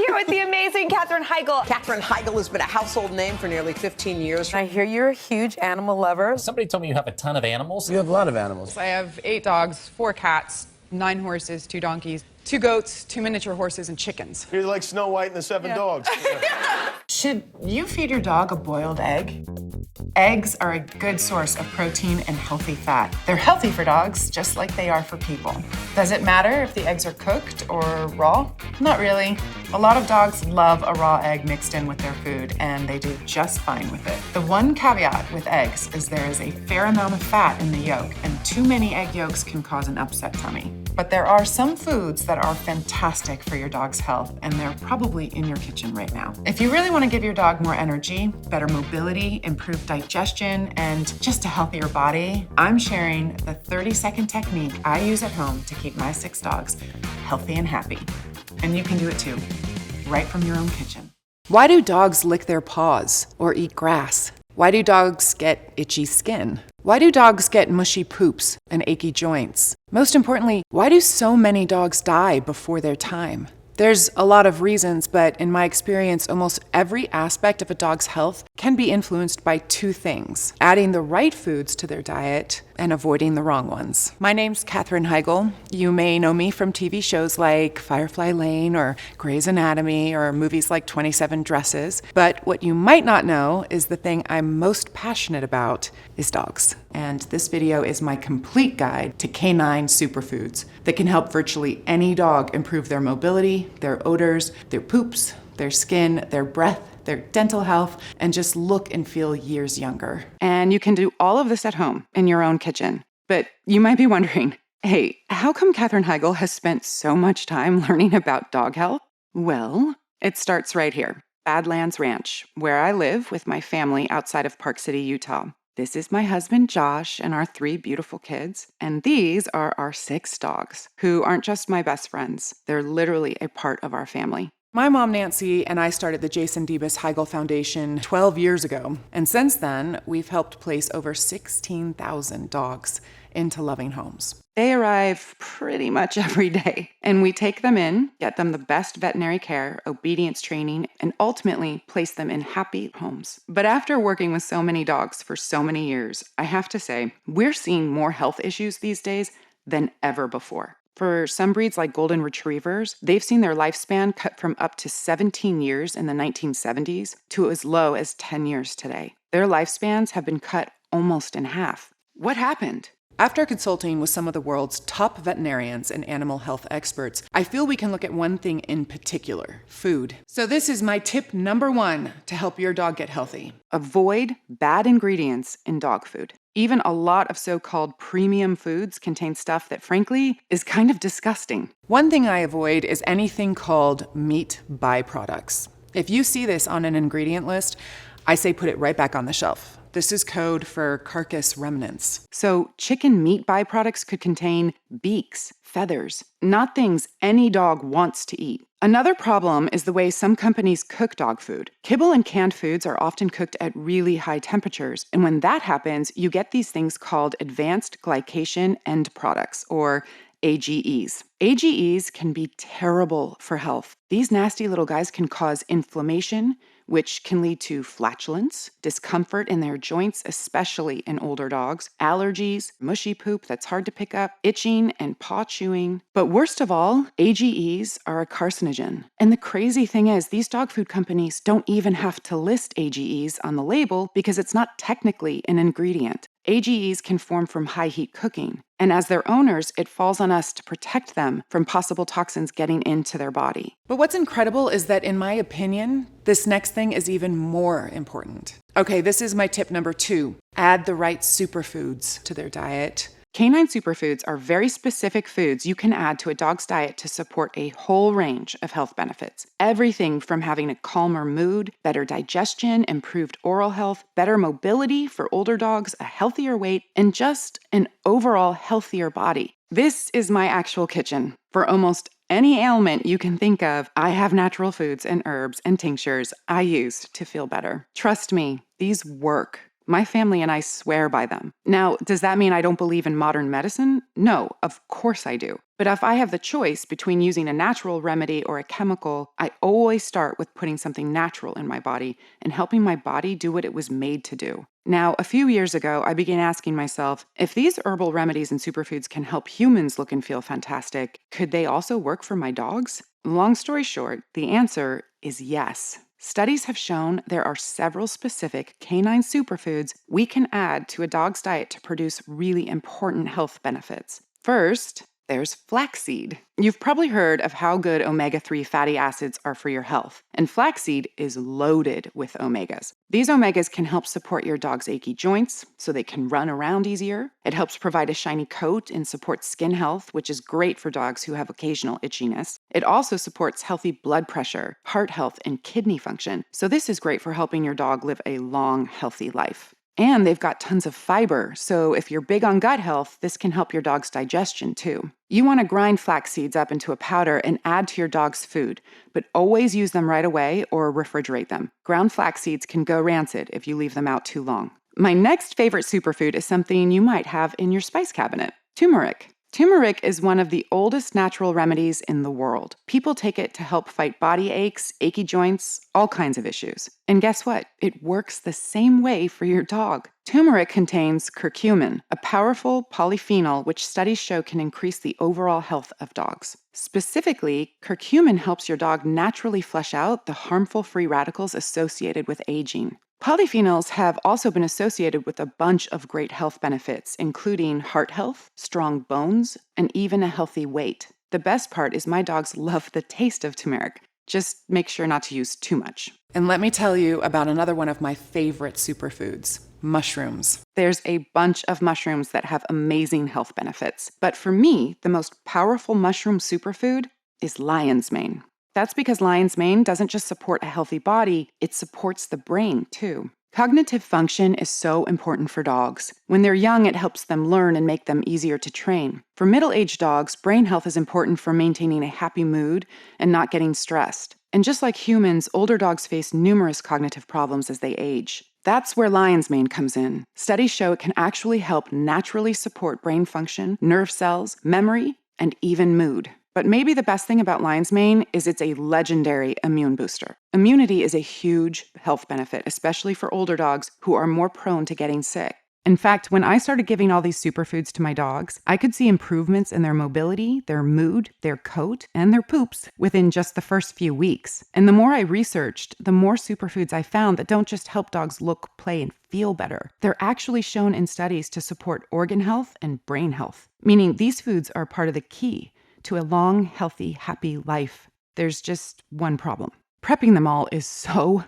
here with the amazing Katherine Heigl. Katherine Heigl has been a household name for nearly 15 years. I hear you're a huge animal lover. Somebody told me you have a ton of animals. You have a lot of animals. I have 8 dogs, 4 cats, 9 horses, 2 donkeys, 2 goats, 2 miniature horses, and chickens. You're like Snow White and the 7 dogs. Should you feed your dog a boiled egg? Eggs are a good source of protein and healthy fat. They're healthy for dogs, just like they are for people. Does it matter if the eggs are cooked or raw? Not really. A lot of dogs love a raw egg mixed in with their food, and they do just fine with it. The one caveat with eggs is there is a fair amount of fat in the yolk, and too many egg yolks can cause an upset tummy. But there are some foods that are fantastic for your dog's health, and they're probably in your kitchen right now. If you really want to give your dog more energy, better mobility, improved digestion, and just a healthier body, I'm sharing the 30-second technique I use at home to keep my 6 dogs healthy and happy. And you can do it too, right from your own kitchen. Why do dogs lick their paws or eat grass? Why do dogs get itchy skin? Why do dogs get mushy poops and achy joints? Most importantly, why do so many dogs die before their time? There's a lot of reasons, but in my experience, almost every aspect of a dog's health can be influenced by 2 things: adding the right foods to their diet and avoiding the wrong ones. My name's Katherine Heigl. You may know me from TV shows like Firefly Lane or Grey's Anatomy or movies like 27 Dresses. But what you might not know is the thing I'm most passionate about is dogs. And this video is my complete guide to canine superfoods that can help virtually any dog improve their mobility, their odors, their poops, their skin, their breath, their dental health, and just look and feel years younger. And you can do all of this at home in your own kitchen. But you might be wondering, hey, how come Katherine Heigl has spent so much time learning about dog health? Well, it starts right here, Badlands Ranch, where I live with my family outside of Park City, Utah. This is my husband, Josh, and our 3 beautiful kids. And these are our 6 dogs, who aren't just my best friends. They're literally a part of our family. My mom, Nancy, and I started the Jason Debus Heigl Foundation 12 years ago. And since then, we've helped place over 16,000 dogs into loving homes. They arrive pretty much every day, and we take them in, get them the best veterinary care, obedience training, and ultimately place them in happy homes. But after working with so many dogs for so many years, I have to say, we're seeing more health issues these days than ever before. For some breeds like golden retrievers, they've seen their lifespan cut from up to 17 years in the 1970s to as low as 10 years today. Their lifespans have been cut almost in half. What happened? After consulting with some of the world's top veterinarians and animal health experts, I feel we can look at one thing in particular: food. So this is my tip number 1 to help your dog get healthy. Avoid bad ingredients in dog food. Even a lot of so-called premium foods contain stuff that, frankly, is kind of disgusting. One thing I avoid is anything called meat byproducts. If you see this on an ingredient list, I say put it right back on the shelf. This is code for carcass remnants. So chicken meat byproducts could contain beaks, feathers, not things any dog wants to eat. Another problem is the way some companies cook dog food. Kibble and canned foods are often cooked at really high temperatures, and when that happens, you get these things called advanced glycation end products, or AGEs. AGEs can be terrible for health. These nasty little guys can cause inflammation, which can lead to flatulence, discomfort in their joints, especially in older dogs, allergies, mushy poop that's hard to pick up, itching, and paw chewing. But worst of all, AGEs are a carcinogen. And the crazy thing is, these dog food companies don't even have to list AGEs on the label because it's not technically an ingredient. AGEs can form from high heat cooking, and as their owners, it falls on us to protect them from possible toxins getting into their body. But what's incredible is that, in my opinion, this next thing is even more important. Okay, this is my tip number 2. Add the right superfoods to their diet. Canine superfoods are very specific foods you can add to a dog's diet to support a whole range of health benefits. Everything from having a calmer mood, better digestion, improved oral health, better mobility for older dogs, a healthier weight, and just an overall healthier body. This is my actual kitchen. For almost any ailment you can think of, I have natural foods and herbs and tinctures I use to feel better. Trust me, these work. My family and I swear by them. Now, does that mean I don't believe in modern medicine? No, of course I do. But if I have the choice between using a natural remedy or a chemical, I always start with putting something natural in my body and helping my body do what it was made to do. Now, a few years ago, I began asking myself, if these herbal remedies and superfoods can help humans look and feel fantastic, could they also work for my dogs? Long story short, the answer is yes. Studies have shown there are several specific canine superfoods we can add to a dog's diet to produce really important health benefits. First, there's flaxseed. You've probably heard of how good omega-3 fatty acids are for your health, and flaxseed is loaded with omegas. These omegas can help support your dog's achy joints so they can run around easier. It helps provide a shiny coat and supports skin health, which is great for dogs who have occasional itchiness. It also supports healthy blood pressure, heart health, and kidney function, so this is great for helping your dog live a long, healthy life. And they've got tons of fiber, so if you're big on gut health, this can help your dog's digestion too. You want to grind flax seeds up into a powder and add to your dog's food, but always use them right away or refrigerate them. Ground flax seeds can go rancid if you leave them out too long. My next favorite superfood is something you might have in your spice cabinet: turmeric. Turmeric is one of the oldest natural remedies in the world. People take it to help fight body aches, achy joints, all kinds of issues. And guess what? It works the same way for your dog. Turmeric contains curcumin, a powerful polyphenol which studies show can increase the overall health of dogs. Specifically, curcumin helps your dog naturally flush out the harmful free radicals associated with aging. Polyphenols have also been associated with a bunch of great health benefits, including heart health, strong bones, and even a healthy weight. The best part is my dogs love the taste of turmeric. Just make sure not to use too much. And let me tell you about another one of my favorite superfoods: mushrooms. There's a bunch of mushrooms that have amazing health benefits, but for me, the most powerful mushroom superfood is lion's mane. That's because lion's mane doesn't just support a healthy body, it supports the brain too. Cognitive function is so important for dogs. When they're young, it helps them learn and make them easier to train. For middle-aged dogs, brain health is important for maintaining a happy mood and not getting stressed. And just like humans, older dogs face numerous cognitive problems as they age. That's where lion's mane comes in. Studies show it can actually help naturally support brain function, nerve cells, memory, and even mood. But maybe the best thing about lion's mane is it's a legendary immune booster. Immunity is a huge health benefit, especially for older dogs who are more prone to getting sick. In fact, when I started giving all these superfoods to my dogs, I could see improvements in their mobility, their mood, their coat, and their poops within just the first few weeks. And the more I researched, the more superfoods I found that don't just help dogs look, play, and feel better. They're actually shown in studies to support organ health and brain health, meaning these foods are part of the key to a long, healthy, happy life. There's just one problem. Prepping them all is so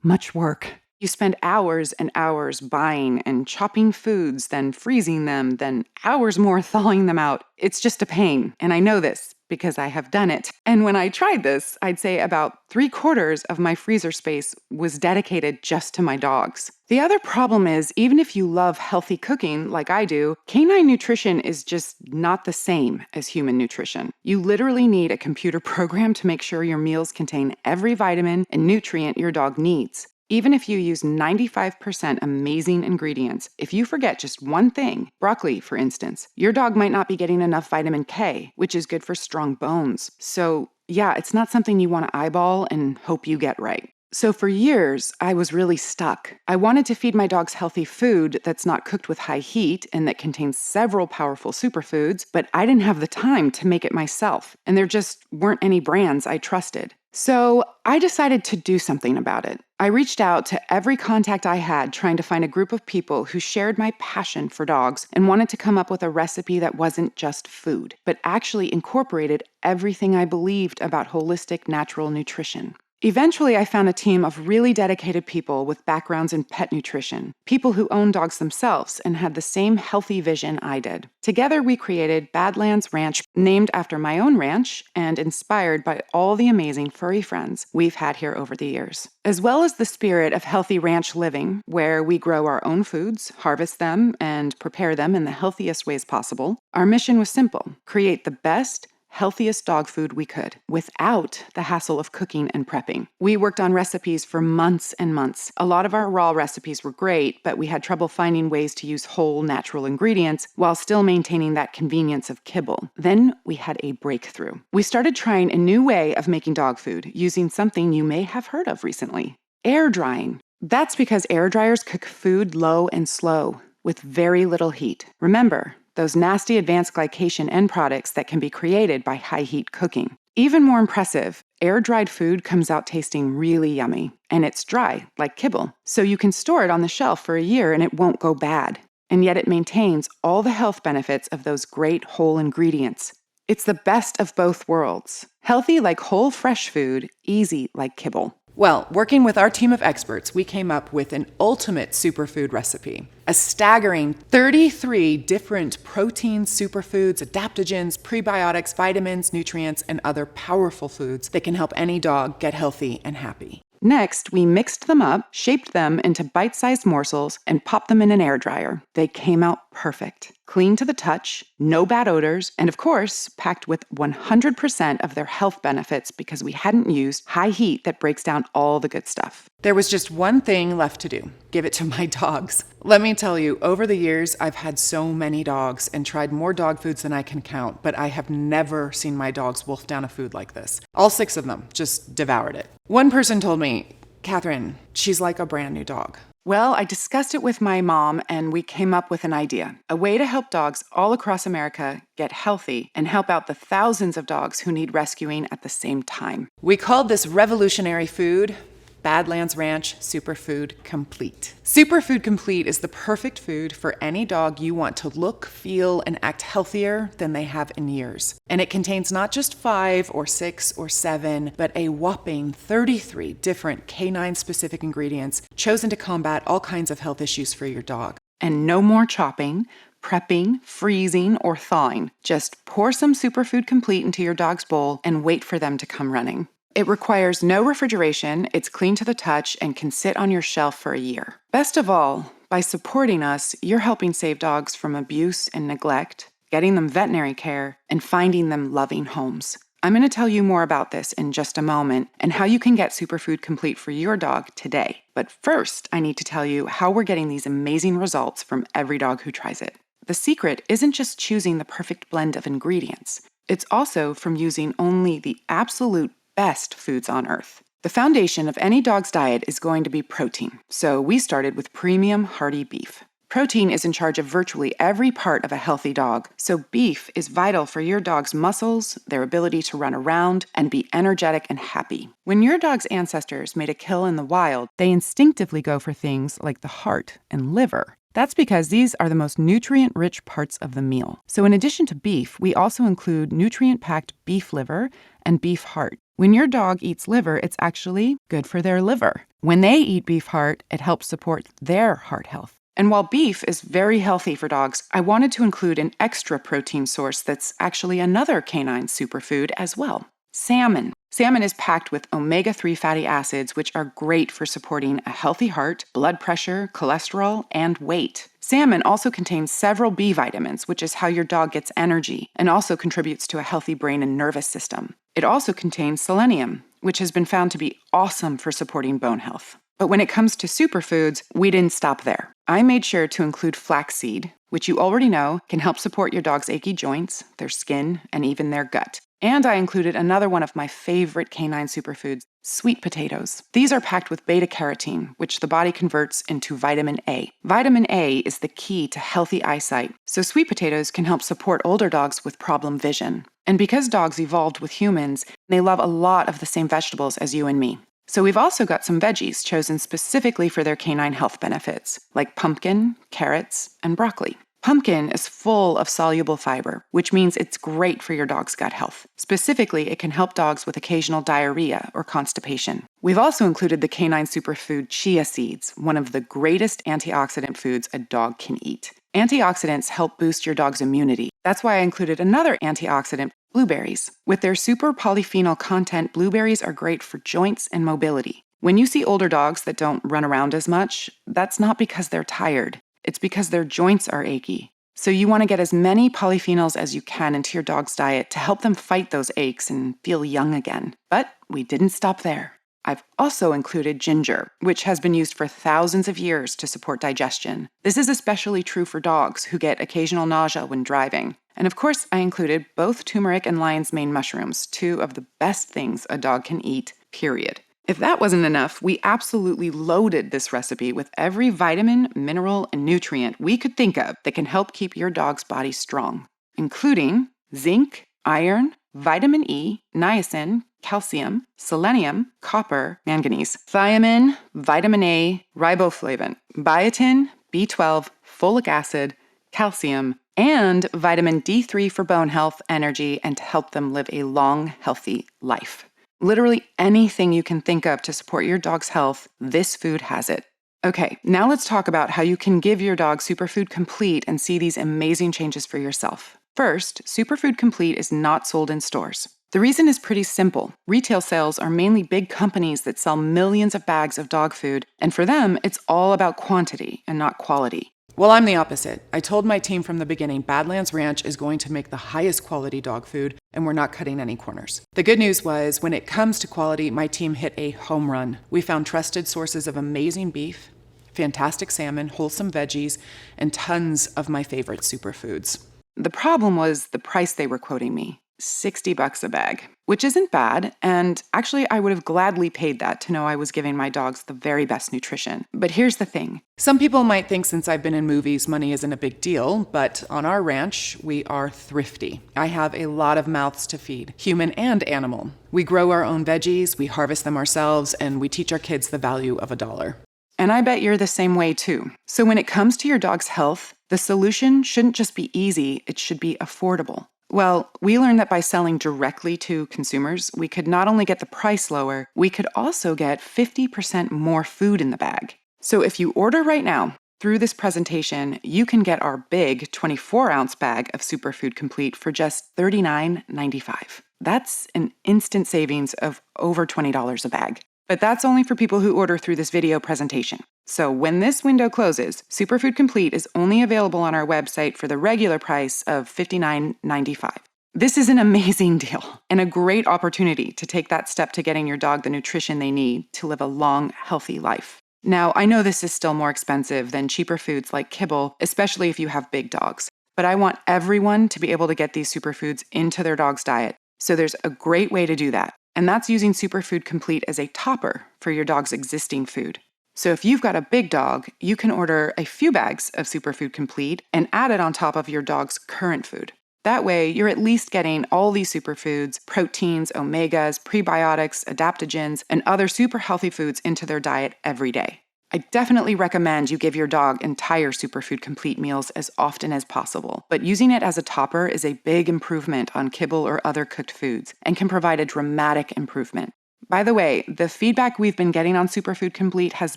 much work. You spend hours and hours buying and chopping foods, then freezing them, then hours more thawing them out. It's just a pain, and I know this because I have done it. And when I tried this, I'd say about 3/4 of my freezer space was dedicated just to my dogs. The other problem is, even if you love healthy cooking like I do, canine nutrition is just not the same as human nutrition. You literally need a computer program to make sure your meals contain every vitamin and nutrient your dog needs. Even if you use 95% amazing ingredients, if you forget just one thing, broccoli, for instance, your dog might not be getting enough vitamin K, which is good for strong bones. So, yeah, it's not something you want to eyeball and hope you get right. So for years, I was really stuck. I wanted to feed my dogs healthy food that's not cooked with high heat and that contains several powerful superfoods, but I didn't have the time to make it myself, and there just weren't any brands I trusted. So I decided to do something about it. I reached out to every contact I had, trying to find a group of people who shared my passion for dogs and wanted to come up with a recipe that wasn't just food, but actually incorporated everything I believed about holistic natural nutrition. Eventually, I found a team of really dedicated people with backgrounds in pet nutrition, people who own dogs themselves and had the same healthy vision I did. Together, we created Badlands Ranch, named after my own ranch and inspired by all the amazing furry friends we've had here over the years. As well as the spirit of healthy ranch living, where we grow our own foods, harvest them, and prepare them in the healthiest ways possible, our mission was simple: create the best, healthiest dog food we could without the hassle of cooking and prepping. We worked on recipes for months and months. A lot of our raw recipes were great, but we had trouble finding ways to use whole, natural ingredients while still maintaining that convenience of kibble. Then we had a breakthrough. We started trying a new way of making dog food using something you may have heard of recently: air drying. That's because air dryers cook food low and slow with very little heat. Remember, those nasty advanced glycation end products that can be created by high heat cooking. Even more impressive, air-dried food comes out tasting really yummy, and it's dry, like kibble, so you can store it on the shelf for a year and it won't go bad. And yet it maintains all the health benefits of those great whole ingredients. It's the best of both worlds. Healthy like whole fresh food, easy like kibble. Well, working with our team of experts, we came up with an ultimate superfood recipe. A staggering 33 different proteins, superfoods, adaptogens, prebiotics, vitamins, nutrients, and other powerful foods that can help any dog get healthy and happy. Next, we mixed them up, shaped them into bite-sized morsels, and popped them in an air dryer. They came out perfect. Clean to the touch, no bad odors, and of course, packed with 100% of their health benefits because we hadn't used high heat that breaks down all the good stuff. There was just one thing left to do: give it to my dogs. Let me tell you, over the years, I've had so many dogs and tried more dog foods than I can count, but I have never seen my dogs wolf down a food like this. All 6 of them just devoured it. One person told me, "Catherine, she's like a brand new dog." Well, I discussed it with my mom and we came up with an idea. A way to help dogs all across America get healthy and help out the thousands of dogs who need rescuing at the same time. We called this revolutionary food Badlands Ranch Superfood Complete. Superfood Complete is the perfect food for any dog you want to look, feel, and act healthier than they have in years. And it contains not just 5 or 6 or 7, but a whopping 33 different canine-specific ingredients chosen to combat all kinds of health issues for your dog. And no more chopping, prepping, freezing, or thawing. Just pour some Superfood Complete into your dog's bowl and wait for them to come running. It requires no refrigeration, it's clean to the touch, and can sit on your shelf for a year. Best of all, by supporting us, you're helping save dogs from abuse and neglect, getting them veterinary care, and finding them loving homes. I'm going to tell you more about this in just a moment and how you can get Superfood Complete for your dog today. But first, I need to tell you how we're getting these amazing results from every dog who tries it. The secret isn't just choosing the perfect blend of ingredients. It's also from using only the absolute best foods on earth. The foundation of any dog's diet is going to be protein, so we started with premium hearty beef. Protein is in charge of virtually every part of a healthy dog, so beef is vital for your dog's muscles, their ability to run around, and be energetic and happy. When your dog's ancestors made a kill in the wild, they instinctively go for things like the heart and liver. That's because these are the most nutrient-rich parts of the meal. So in addition to beef, we also include nutrient-packed beef liver and beef heart. When your dog eats liver, it's actually good for their liver. When they eat beef heart, it helps support their heart health. And while beef is very healthy for dogs, I wanted to include an extra protein source that's actually another canine superfood as well: salmon. Salmon is packed with omega-3 fatty acids, which are great for supporting a healthy heart, blood pressure, cholesterol, and weight. Salmon also contains several B vitamins, which is how your dog gets energy, and also contributes to a healthy brain and nervous system. It also contains selenium, which has been found to be awesome for supporting bone health. But when it comes to superfoods, we didn't stop there. I made sure to include flaxseed, which you already know can help support your dog's achy joints, their skin, and even their gut. And I included another one of my favorite canine superfoods, sweet potatoes. These are packed with beta-carotene, which the body converts into vitamin A. Vitamin A is the key to healthy eyesight, so sweet potatoes can help support older dogs with problem vision. And because dogs evolved with humans, they love a lot of the same vegetables as you and me. So we've also got some veggies chosen specifically for their canine health benefits, like pumpkin, carrots, and broccoli. Pumpkin is full of soluble fiber, which means it's great for your dog's gut health. Specifically, it can help dogs with occasional diarrhea or constipation. We've also included the canine superfood chia seeds, one of the greatest antioxidant foods a dog can eat. Antioxidants help boost your dog's immunity. That's why I included another antioxidant, blueberries. With their super polyphenol content, blueberries are great for joints and mobility. When you see older dogs that don't run around as much, that's not because they're tired. It's because their joints are achy. So you want to get as many polyphenols as you can into your dog's diet to help them fight those aches and feel young again. But we didn't stop there. I've also included ginger, which has been used for thousands of years to support digestion. This is especially true for dogs who get occasional nausea when driving. And of course, I included both turmeric and lion's mane mushrooms, two of the best things a dog can eat, period. If that wasn't enough, we absolutely loaded this recipe with every vitamin, mineral, and nutrient we could think of that can help keep your dog's body strong, including zinc, iron, vitamin E, niacin, calcium, selenium, copper, manganese, thiamine, vitamin A, riboflavin, biotin, B12, folic acid, calcium, and vitamin D3 for bone health, energy, and to help them live a long, healthy life. Literally anything you can think of to support your dog's health, this food has it. Okay, now let's talk about how you can give your dog Superfood Complete and see these amazing changes for yourself. First, Superfood Complete is not sold in stores. The reason is pretty simple. Retail sales are mainly big companies that sell millions of bags of dog food, and for them, it's all about quantity and not quality. Well, I'm the opposite. I told my team from the beginning, Badlands Ranch is going to make the highest quality dog food, and we're not cutting any corners. The good news was, when it comes to quality, my team hit a home run. We found trusted sources of amazing beef, fantastic salmon, wholesome veggies, and tons of my favorite superfoods. The problem was the price they were quoting me. $60 a bag, which isn't bad, and actually I would have gladly paid that to know I was giving my dogs the very best nutrition. But here's the thing. Some people might think since I've been in movies, money isn't a big deal, but on our ranch, we are thrifty. I have a lot of mouths to feed, human and animal. We grow our own veggies, we harvest them ourselves, and we teach our kids the value of $1. And I bet you're the same way too. So when it comes to your dog's health, the solution shouldn't just be easy, it should be affordable. Well, we learned that by selling directly to consumers, we could not only get the price lower, we could also get 50% more food in the bag. So if you order right now, through this presentation, you can get our big 24-ounce bag of Superfood Complete for just $39.95. That's an instant savings of over $20 a bag. But that's only for people who order through this video presentation. So when this window closes, Superfood Complete is only available on our website for the regular price of $59.95. This is an amazing deal and a great opportunity to take that step to getting your dog the nutrition they need to live a long, healthy life. Now, I know this is still more expensive than cheaper foods like kibble, especially if you have big dogs. But I want everyone to be able to get these superfoods into their dog's diet. So there's a great way to do that. And that's using Superfood Complete as a topper for your dog's existing food. So if you've got a big dog, you can order a few bags of Superfood Complete and add it on top of your dog's current food. That way, you're at least getting all these superfoods, proteins, omegas, prebiotics, adaptogens, and other super healthy foods into their diet every day. I definitely recommend you give your dog entire Superfood Complete meals as often as possible, but using it as a topper is a big improvement on kibble or other cooked foods and can provide a dramatic improvement. By the way, the feedback we've been getting on Superfood Complete has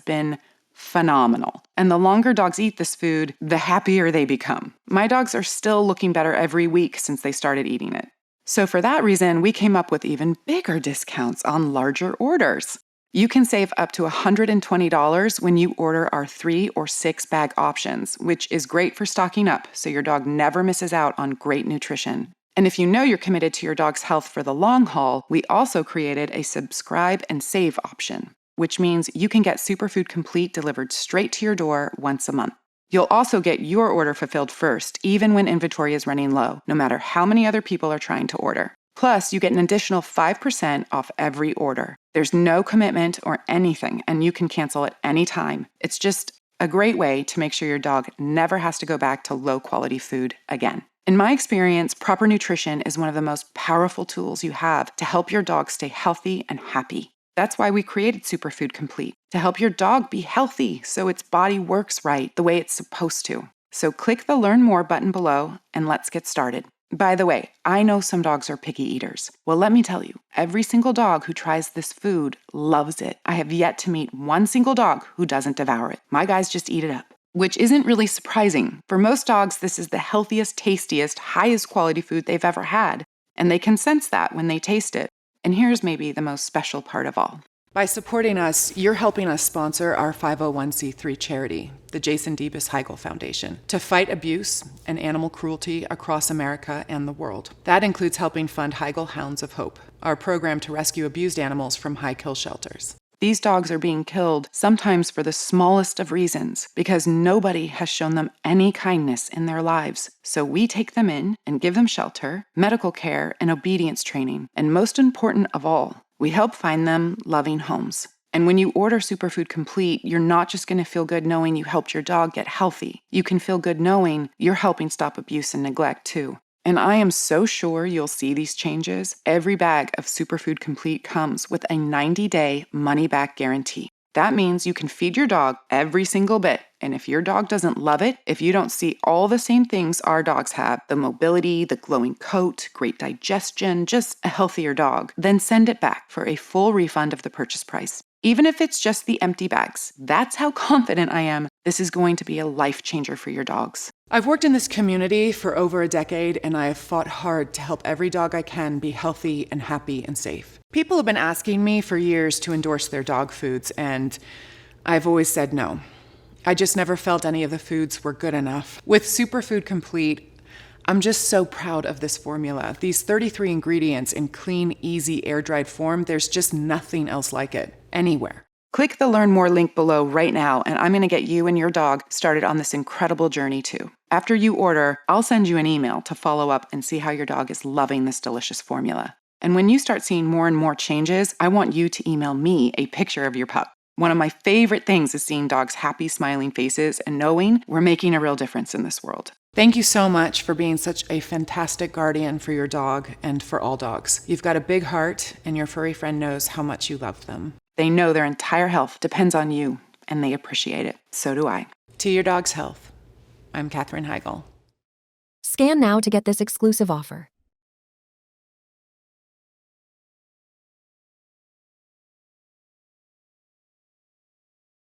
been phenomenal. And the longer dogs eat this food, the happier they become. My dogs are still looking better every week since they started eating it. So for that reason, we came up with even bigger discounts on larger orders. You can save up to $120 when you order our 3 or 6 bag options, which is great for stocking up so your dog never misses out on great nutrition. And if you know you're committed to your dog's health for the long haul, we also created a subscribe and save option, which means you can get Superfood Complete delivered straight to your door once a month. You'll also get your order fulfilled first, even when inventory is running low, no matter how many other people are trying to order. Plus, you get an additional 5% off every order. There's no commitment or anything, and you can cancel at any time. It's just a great way to make sure your dog never has to go back to low-quality food again. In my experience, proper nutrition is one of the most powerful tools you have to help your dog stay healthy and happy. That's why we created Superfood Complete, to help your dog be healthy so its body works right the way it's supposed to. So click the Learn More button below and let's get started. By the way, I know some dogs are picky eaters. Well, let me tell you, every single dog who tries this food loves it. I have yet to meet one single dog who doesn't devour it. My guys just eat it up, which isn't really surprising. For most dogs, this is the healthiest, tastiest, highest quality food they've ever had, and they can sense that when they taste it. And here's maybe the most special part of all. By supporting us, you're helping us sponsor our 501c3 charity, the Jason Debus Heigl Foundation, to fight abuse and animal cruelty across America and the world. That includes helping fund Heigl Hounds of Hope, our program to rescue abused animals from high-kill shelters. These dogs are being killed, sometimes for the smallest of reasons, because nobody has shown them any kindness in their lives. So we take them in and give them shelter, medical care, and obedience training. And most important of all, we help find them loving homes. And when you order Superfood Complete, you're not just going to feel good knowing you helped your dog get healthy. You can feel good knowing you're helping stop abuse and neglect too. And I am so sure you'll see these changes. Every bag of Superfood Complete comes with a 90-day money-back guarantee. That means you can feed your dog every single bit. And if your dog doesn't love it, if you don't see all the same things our dogs have, the mobility, the glowing coat, great digestion, just a healthier dog, then send it back for a full refund of the purchase price. Even if it's just the empty bags, that's how confident I am this is going to be a life changer for your dogs. I've worked in this community for over a decade, and I have fought hard to help every dog I can be healthy and happy and safe. People have been asking me for years to endorse their dog foods, and I've always said no. I just never felt any of the foods were good enough. With Superfood Complete, I'm just so proud of this formula. These 33 ingredients in clean, easy, air-dried form, there's just nothing else like it, anywhere. Click the Learn More link below right now, and I'm going to get you and your dog started on this incredible journey too. After you order, I'll send you an email to follow up and see how your dog is loving this delicious formula. And when you start seeing more and more changes, I want you to email me a picture of your pup. One of my favorite things is seeing dogs' happy, smiling faces and knowing we're making a real difference in this world. Thank you so much for being such a fantastic guardian for your dog and for all dogs. You've got a big heart, and your furry friend knows how much you love them. They know their entire health depends on you, and they appreciate it. So do I. To your dog's health, I'm Katherine Heigl. Scan now to get this exclusive offer.